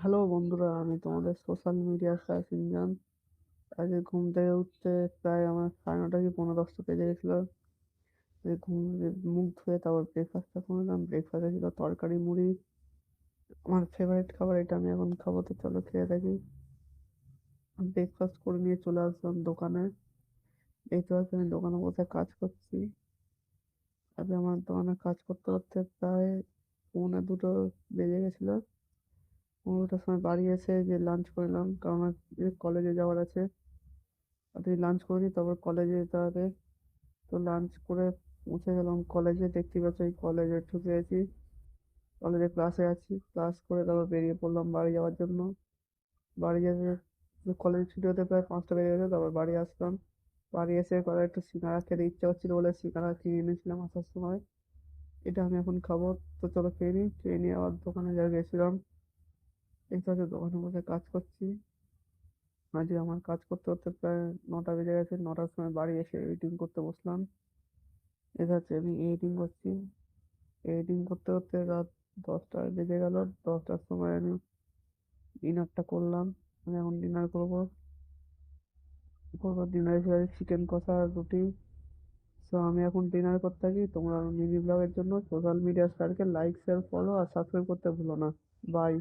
Hello বন্ধুরা, আমি তোমাদের সোশ্যাল মিডিয়ার সিনজান। আজকে ঘুম থেকে উঠতে প্রায় আমার 9:30 কি 9:45 বেজে গেছিলো। ঘুম মুখ ধুয়ে তারপর ব্রেকফাস্টটা করলাম। ব্রেকফাস্টে ছিল তরকারি মুড়ি। আমার ফেভারিট খাবার, এটা আমি এখন খাবো, তো চলো খেয়ে থাকি। ব্রেকফাস্ট করে নিয়ে চলে আসলাম দোকানে। দেখতে পাচ্ছি আমি দোকানে বসে কাজ করছি। আজকে আমার দোকানে কাজ করতে করতে প্রায় 1:45 বেজে গেছিলো। 1:45 সময় বাড়ি এসে যে লাঞ্চ করলাম, কারণ আমার কলেজে যাওয়ার আছে। লাঞ্চ করিনি, তারপর কলেজে যেতে হবে। তো লাঞ্চ করে পৌঁছে গেলাম কলেজে। দেখতে পাচ্ছি এই কলেজে ঢুকে গেছি। কলেজে ক্লাসে আছি, ক্লাস করে তারপর বেরিয়ে পড়লাম বাড়ি যাওয়ার জন্য। বাড়ি যেতে কলেজ ছুটি হতে প্রায় 5টা বেজে গেছে। তারপর বাড়ি আসলাম। বাড়ি এসে পরে একটু সিঙ্গাড়া খেতে ইচ্ছা হচ্ছিল বলে সিঙ্গাড়া কিনে এনেছিলাম আসার সময়। এটা আমি এখন খাবো। তো চলো খেয়ে নিই। খেয়ে নিয়ে আবার দোকানে যা গেছিলাম, দেখতে পাচ্ছি দোকানে বসে কাজ করছি। আজকে আমার কাজ করতে করতে প্রায় 9টা বেজে গেছে। 9টার সময় বাড়ি এসে এডিটিং করতে বসলাম। এটা হচ্ছে আমি এডিটিং করছি। এডিটিং করতে করতে রাত 10টা বেজে গেল। 10টার সময় আমি ডিনারটা করলাম। আমি এখন ডিনার করবো। ডিনার হিসেবে চিকেন কষা আর রুটি। তো আমি এখন ডিনার করতে থাকি। তোমরা মিনি ব্লগের জন্য social media circle like share follow আর সাবস্ক্রাইব করতে ভুলো না। বাই।